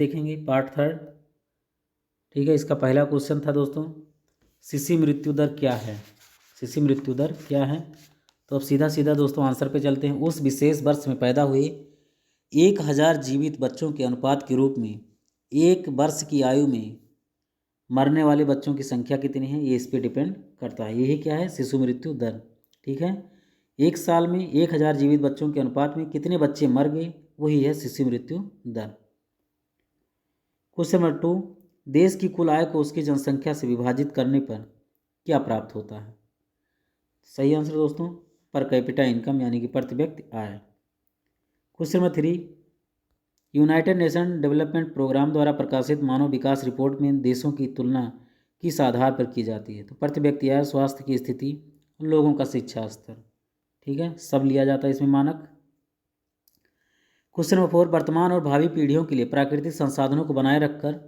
देखेंगे part third. ठीक है, इसका पहला क्वेश्चन था दोस्तों, शिशु मृत्यु दर क्या है। शिशु मृत्यु दर क्या है, तो अब सीधा सीधा दोस्तों आंसर पे चलते हैं। उस विशेष वर्ष में पैदा हुए 1000 जीवित बच्चों के अनुपात के रूप में 1 वर्ष की आयु में मरने वाले बच्चों की संख्या कितनी है, ये इस पे डिपेंड करता है। यही क्या है, शिशु मृत्यु दर। ठीक है, 1 साल में 1000 जीवित बच्चों के अनुपात में कितने बच्चे मर गए, वही है शिशु मृत्यु दर। क्वेश्चन नंबर 2, देश की कुल आय को उसकी जनसंख्या से विभाजित करने पर क्या प्राप्त होता है। सही आंसर दोस्तों, पर कैपिटा इनकम यानी कि प्रति व्यक्ति आय। Question number 3, United Nation Development Programme द्वारा प्रकाशित मानव विकास रिपोर्ट में देशों की तुलना किस आधार पर की जाती है। तो प्रति व्यक्ति आय, स्वास्थ्य की स्थिति, लोगों का शिक्षा स्तर। ठीक है, सब लिया जाता है इसमें मानक। क्वेश्चन नंबर 4, वर्तमान और भावी पीढ़ियों के लिए प्राकृतिक संसाधनों को बनाए रखकर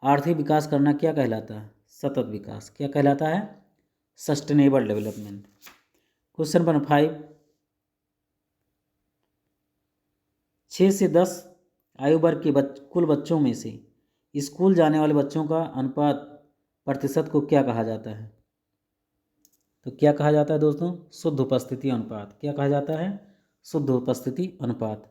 आर्थिक विकास करना क्या कहलाता है। सतत विकास। क्या कहलाता है, सस्टेनेबल डेवलपमेंट। क्वेश्चन नंबर 5, 6 से 10 आयु वर्ग के कुल बच्चों में से स्कूल जाने वाले बच्चों का अनुपात प्रतिशत को क्या कहा जाता है। तो क्या कहा जाता है दोस्तों, शुद्ध उपस्थिति अनुपात। क्या कहा जाता है, शुद्ध उपस्थिति अनुपात।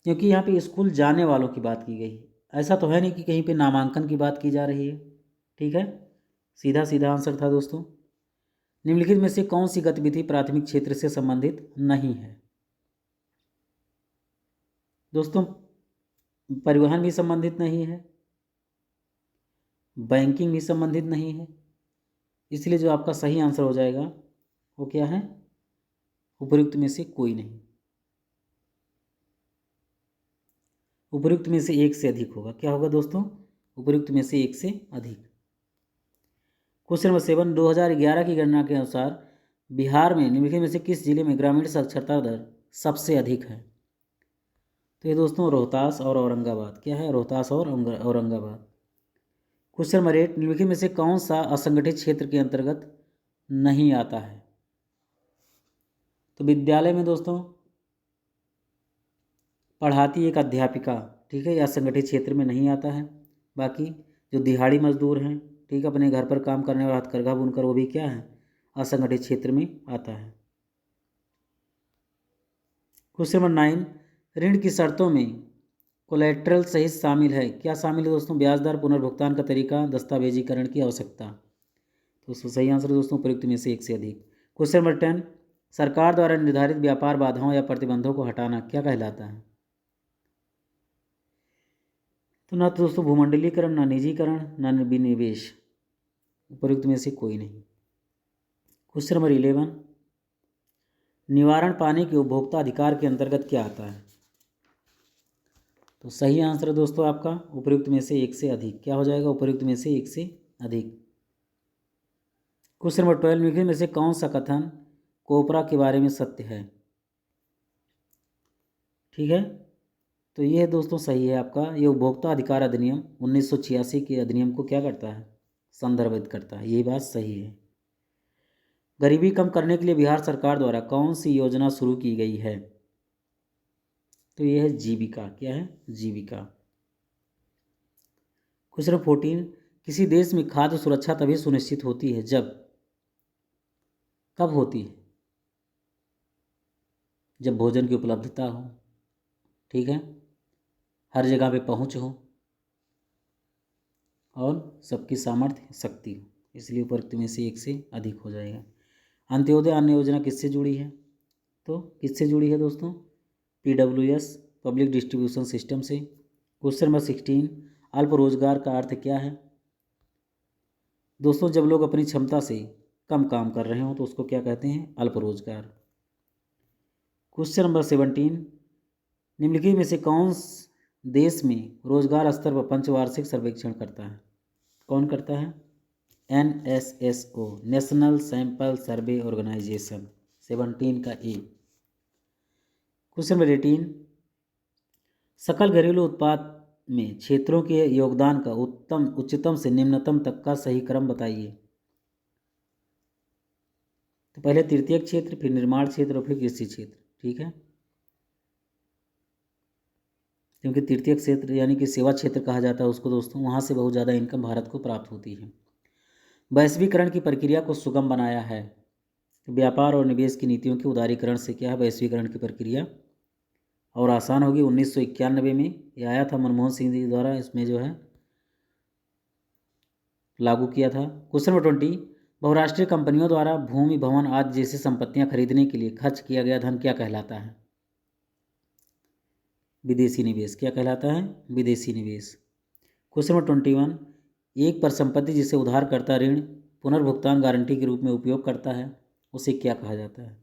क्योंकि यहाँ पे स्कूल जाने वालों की बात की गई, ऐसा तो है नहीं कि कहीं पे नामांकन की बात की जा रही है। ठीक है, सीधा सीधा आंसर था दोस्तों। निम्नलिखित में से कौन सी गतिविधि प्राथमिक क्षेत्र से संबंधित नहीं है। दोस्तों, परिवहन भी संबंधित नहीं है, बैंकिंग भी संबंधित नहीं है, इसलिए जो आपका सही आंसर हो जाएगा वो क्या है, उपयुक्त में से कोई नहीं। उपयुक्त में से एक से अधिक होगा। क्या होगा दोस्तों, उपयुक्त में से एक से अधिक। क्वेश्चन नंबर 7, 2011 की गणना के अनुसार बिहार में निम्नलिखित में से किस जिले में ग्रामीण साक्षरता दर सबसे अधिक है। तो ये दोस्तों रोहतास और औरंगाबाद। क्या है, रोहतास और औरंगाबाद। क्वेश्चन नंबर 8, निम्नलिखित में से कौन सा असंगठित क्षेत्र के अंतर्गत नहीं आता है। तो विद्यालय में दोस्तों पढ़ाती एक अध्यापिका, ठीक है, यह असंगठित क्षेत्र में नहीं आता है। बाकी जो दिहाड़ी मजदूर हैं, ठीक है, अपने घर पर काम करने वाला हथकरघा बुनकर, वो भी क्या है, असंगठित क्षेत्र में आता है। क्वेश्चन नंबर 9, ऋण की शर्तों में कोलेट्रल सहित शामिल है। क्या शामिल है दोस्तों, ब्याज दर, पुनर्भुगतान का तरीका, दस्तावेजीकरण की आवश्यकता। तो उसका सही आंसर दोस्तों उपयुक्त में से एक से अधिक। क्वेश्चन नंबर 10, सरकार द्वारा निर्धारित व्यापार बाधाओं या प्रतिबंधों को हटाना क्या कहलाता है। तो ना तो दोस्तों भूमंडलीकरण, ना निजीकरण, ना विनिवेश, उपयुक्त में से कोई नहीं। क्वेश्चन नंबर 11, निवारण पाने के उपभोक्ता अधिकार के अंतर्गत क्या आता है। तो सही आंसर है दोस्तों आपका उपयुक्त में से एक से अधिक। क्या हो जाएगा, उपयुक्त में से एक से अधिक। क्वेश्चन नंबर 12, निम्नलिखित में से कौन सा कथन कोपरा के बारे में सत्य है। ठीक है, तो ये दोस्तों सही है आपका। ये उपभोक्ता अधिकार अधिनियम 1986 के अधिनियम को क्या करता है, संदर्भित करता है। यही बात सही है। गरीबी कम करने के लिए बिहार सरकार द्वारा कौन सी योजना शुरू की गई है। तो ये है जीविका। क्या है, जीविका। क्वेश्चन नंबर 14, किसी देश में खाद्य सुरक्षा तभी सुनिश्चित होती है जब, कब होती है, जब भोजन की उपलब्धता हो, ठीक है, हर जगह पे पहुंच हो और सबकी सामर्थ्य शक्ति हो। इसलिए उपयुक्त में से एक से अधिक हो जाएगा। अंत्योदय अन्न योजना किससे जुड़ी है। तो किससे जुड़ी है दोस्तों, PWS, पब्लिक डिस्ट्रीब्यूशन सिस्टम से। क्वेश्चन नंबर 16, अल्प रोजगार का अर्थ क्या है। दोस्तों जब लोग अपनी क्षमता से कम काम कर रहे हो तो उसको क्या कहते हैं, अल्प रोजगार। क्वेश्चन नंबर 17, निम्नलिखित में से कौन देश में रोजगार स्तर पर पंचवार्षिक सर्वेक्षण करता है। कौन करता है, NSSO, national sample survey organisation. 17 का ए। क्वेश्चन नंबर 18, सकल घरेलू उत्पाद में क्षेत्रों के योगदान का उच्चतम से निम्नतम तक का सही क्रम बताइए। तो पहले तृतीयक क्षेत्र, फिर निर्माण क्षेत्र और फिर कृषि क्षेत्र। ठीक है, क्योंकि तृतीय क्षेत्र यानी कि सेवा क्षेत्र कहा जाता है उसको दोस्तों, वहाँ से बहुत ज़्यादा इनकम भारत को प्राप्त होती है। वैश्वीकरण की प्रक्रिया को सुगम बनाया है। व्यापार और निवेश की नीतियों के उदारीकरण से क्या है, वैश्वीकरण की प्रक्रिया और आसान होगी। 1991 में ये आया था मनमोहन सिंह जी द्वारा, इसमें जो है लागू किया था। क्वेश्चन नंबर 20, बहुराष्ट्रीय कंपनियों द्वारा भूमि भवन आदि जैसी संपत्तियां खरीदने के लिए खर्च किया गया धन क्या कहलाता है? विदेशी निवेश। क्या कहलाता है? विदेशी निवेश। क्वेश्चन नंबर 21, एक परिसंपत्ति जिसे उधारकर्ता ऋण पुनर्भुगतान गारंटी के रूप में उपयोग करता है उसे क्या कहा जाता है?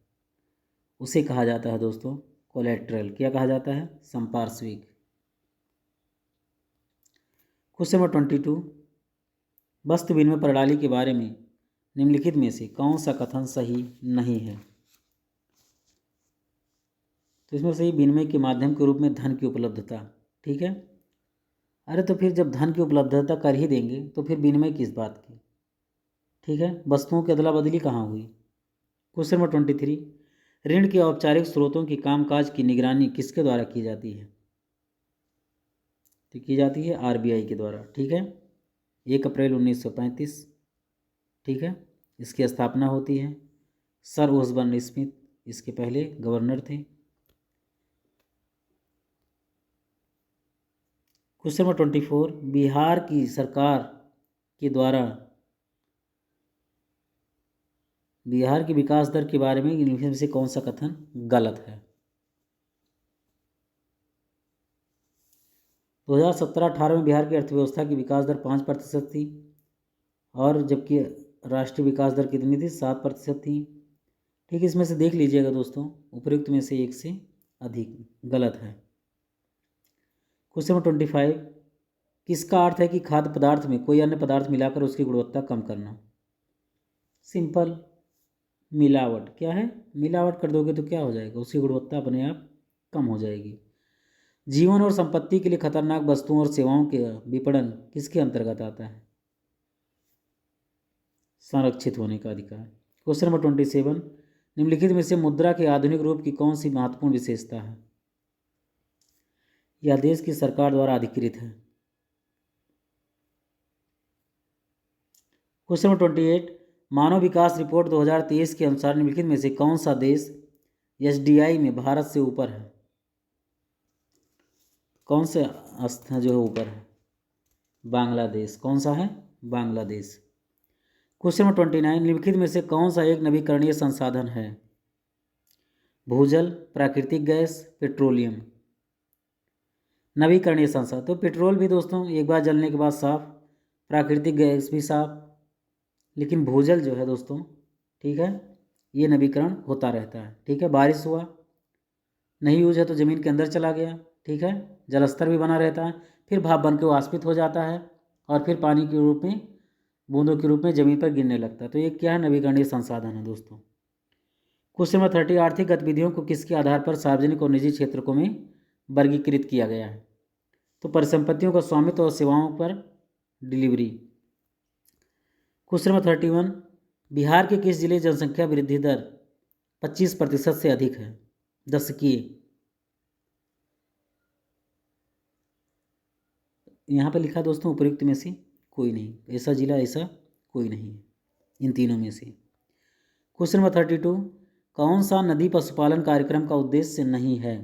उसे कहा जाता है दोस्तों कोलेट्रल। क्या कहा जाता है? संपार्श्विक। क्वेश्चन नंबर 22, वस्तु विनिमय प्रणाली के बारे में निम्नलिखित में से कौन सा कथन सही नहीं है? तो इसमें सही विनिमय के माध्यम के रूप में धन की उपलब्धता। ठीक है, अरे तो फिर जब धन की उपलब्धता कर ही देंगे तो फिर विनिमय किस बात की? ठीक है, वस्तुओं की अदला बदली कहाँ हुई? क्वेश्चन नंबर 23, ऋण के औपचारिक स्रोतों की कामकाज की निगरानी किसके द्वारा की जाती है? तो की जाती है आरबीआई के द्वारा। ठीक है, 1 अप्रैल 1935। ठीक है, इसकी स्थापना होती है। सर ओसबर्न स्मिथ इसके पहले गवर्नर थे। क्वेश्चन नंबर 24, बिहार की सरकार के द्वारा बिहार की विकास दर के बारे में इनमें से कौन सा कथन गलत है? 2017-18 में बिहार की अर्थव्यवस्था की विकास दर 5% थी, और जबकि राष्ट्रीय विकास दर कितनी थी? 7% थी। ठीक है, इसमें से देख लीजिएगा दोस्तों, उपयुक्त में से एक से अधिक गलत है। क्वेश्चन नंबर 25, किसका अर्थ है कि खाद्य पदार्थ में कोई अन्य पदार्थ मिलाकर उसकी गुणवत्ता कम करना? सिंपल, मिलावट। क्या है? मिलावट कर दोगे तो क्या हो जाएगा? उसकी गुणवत्ता अपने आप कम हो जाएगी। जीवन और संपत्ति के लिए खतरनाक वस्तुओं और सेवाओं के विपणन किसके अंतर्गत आता है? संरक्षित होने का अधिकार। क्वेश्चन नंबर 27, निम्नलिखित में से मुद्रा के आधुनिक रूप की कौन सी महत्वपूर्ण विशेषता है? यह देश की सरकार द्वारा अधिकृत है। क्वेश्चन नंबर 28, मानव विकास रिपोर्ट 2023 के अनुसार निम्नलिखित में से कौन सा देश एसडीआई में भारत से ऊपर है? कौन से स्थान जो है ऊपर है? बांग्लादेश। कौन सा है? बांग्लादेश। क्वेश्चन नंबर 29, निम्नलिखित में से कौन सा एक नवीकरणीय संसाधन है? भूजल, प्राकृतिक गैस, पेट्रोलियम। नवीकरणीय संसाधन तो पेट्रोल भी दोस्तों एक बार जलने के बाद साफ, प्राकृतिक गैस भी साफ, लेकिन भूजल जो है दोस्तों, ठीक है, ये नवीकरण होता रहता है। ठीक है, बारिश हुआ नहीं यूज है तो ज़मीन के अंदर चला गया। ठीक है, जलस्तर भी बना रहता है, फिर भाप बन के वाष्पित हो जाता है और फिर पानी के रूप में बूंदों के रूप में ज़मीन पर गिरने लगता है। तो ये क्या है? नवीकरणीय संसाधन है दोस्तों। क्वेश्चन नंबर 30, आर्थिक गतिविधियों को किसके आधार पर सार्वजनिक और निजी क्षेत्रों में वर्गीकृत किया गया है? तो परिसंपत्तियों का स्वामित्व और सेवाओं पर डिलीवरी। क्वेश्चन नंबर 31, बिहार के किस जिले जनसंख्या वृद्धि दर 25% से अधिक है? दशकीय। यहाँ पर लिखा दोस्तों उपयुक्त में से कोई नहीं, ऐसा जिला ऐसा कोई नहीं है इन तीनों में से। क्वेश्चन नंबर 32, कौन सा नदी पशुपालन कार्यक्रम का उद्देश्य नहीं है?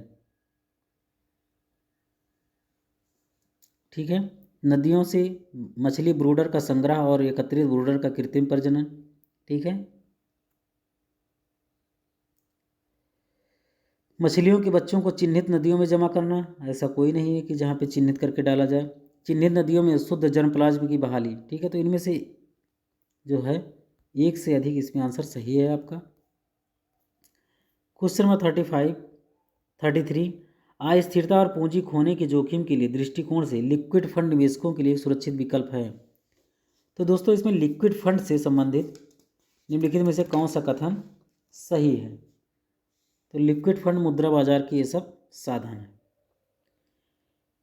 ठीक है, नदियों से मछली ब्रूडर का संग्रह और एकत्रित ब्रूडर का कृत्रिम प्रजनन। ठीक है, मछलियों के बच्चों को चिन्हित नदियों में जमा करना, ऐसा कोई नहीं है कि जहाँ पे चिन्हित करके डाला जाए। चिन्हित नदियों में शुद्ध जर्म प्लाज्म की बहाली। ठीक है, तो इनमें से जो है एक से अधिक इसमें आंसर सही है आपका। क्वेश्चन नंबर 33, अस्थिरता और पूंजी खोने के जोखिम के लिए दृष्टिकोण से लिक्विड फंड निवेशकों के लिए एक सुरक्षित विकल्प है। तो दोस्तों इसमें लिक्विड फंड से संबंधित निम्नलिखित में से कौन सा कथन सही है? तो लिक्विड फंड मुद्रा बाजार के ये सब साधन है।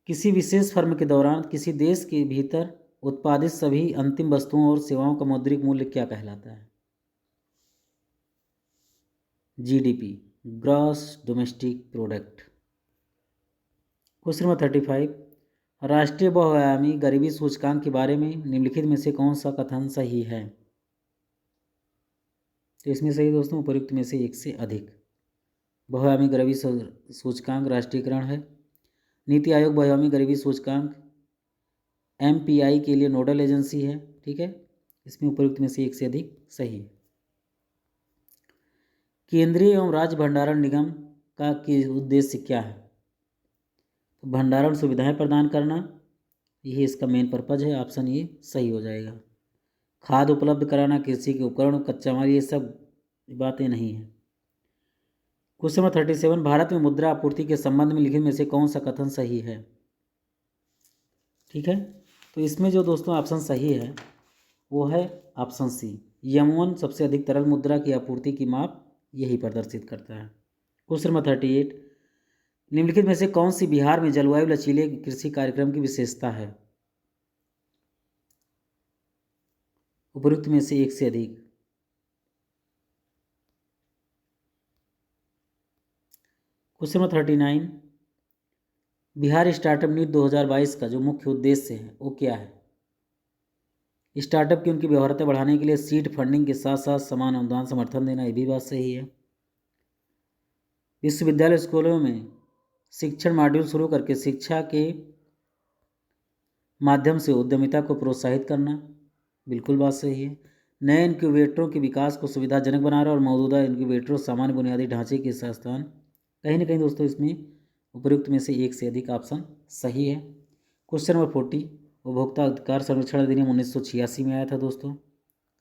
किसी विशेष फर्म के दौरान किसी देश के भीतर उत्पादित सभी अंतिम वस्तुओं और सेवाओं का मौद्रिक मूल्य क्या कहलाता है? GDP, gross domestic product. Question number 35, राष्ट्रीय बहुआयामी गरीबी सूचकांक के बारे में निम्नलिखित में से कौन सा कथन सही है? तो इसमें सही दोस्तों उपयुक्त में से एक से अधिक। बहुआयामी गरीबी सूचकांक राष्ट्रीयकरण है। नीति आयोग बहुआयामी गरीबी सूचकांक MPI के लिए नोडल एजेंसी है। ठीक है, इसमें उपयुक्त में से एक से अधिक सही है। केंद्रीय एवं राज्य भंडारण निगम का उद्देश्य क्या है? तो भंडारण सुविधाएं प्रदान करना, यही इसका मेन पर्पज है। ऑप्शन ये सही हो जाएगा। खाद उपलब्ध कराना, कृषि के उपकरण, कच्चा माल, ये सब बातें नहीं हैं। क्वेश्चन नंबर 37, भारत में मुद्रा आपूर्ति के संबंध में लिखित में से कौन सा कथन सही है? ठीक है, तो इसमें जो दोस्तों ऑप्शन सही है वो है ऑप्शन सी। यम1 सबसे अधिक तरल मुद्रा की आपूर्ति की माप यही प्रदर्शित करता है। क्वेश्चन नंबर 38, निम्नलिखित में से कौन सी बिहार में जलवायु लचीले कृषि कार्यक्रम की विशेषता है? उपयुक्त में से एक से अधिक। क्वेश्चन नंबर 39, बिहार स्टार्टअप नीति 2022 का जो मुख्य उद्देश्य है वो क्या है? स्टार्टअप की उनकी व्यवहार्यता बढ़ाने के लिए सीड फंडिंग के साथ साथ समान अनुदान समर्थन देना, ये भी बात सही है। विश्वविद्यालय स्कूलों में शिक्षण मॉड्यूल शुरू करके शिक्षा के माध्यम से उद्यमिता को प्रोत्साहित करना, बिल्कुल बात सही है। नए इनक्यूबेटरों के विकास को सुविधाजनक बना रहा और मौजूदा इनक्यूबेटरों सामान्य बुनियादी ढांचे के साथ स्थान, कहीं ना कहीं दोस्तों इसमें उपयुक्त में से एक से अधिक ऑप्शन सही है। क्वेश्चन नंबर 40, उपभोक्ता अधिकार संरक्षण अधिनियम 1986 में आया था दोस्तों,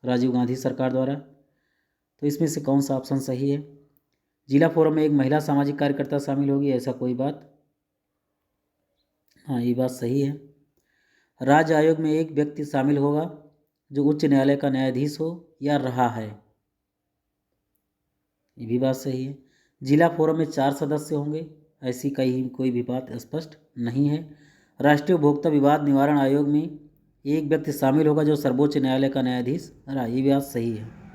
राजीव गांधी सरकार द्वारा। तो इसमें से कौन सा ऑप्शन सही है? जिला फोरम में एक महिला सामाजिक कार्यकर्ता शामिल होगी, ऐसा कोई बात? हाँ, ये बात सही है। राज्य आयोग में एक व्यक्ति शामिल होगा जो उच्च न्यायालय का न्यायाधीश हो या रहा है, ये भी बात सही है। जिला फोरम में 4 सदस्य होंगे, ऐसी कहीं कोई भी बात स्पष्ट नहीं है। राष्ट्रीय उपभोक्ता विवाद निवारण आयोग में एक व्यक्ति शामिल होगा जो सर्वोच्च न्यायालय का न्यायाधीश रहा, ये बात सही है।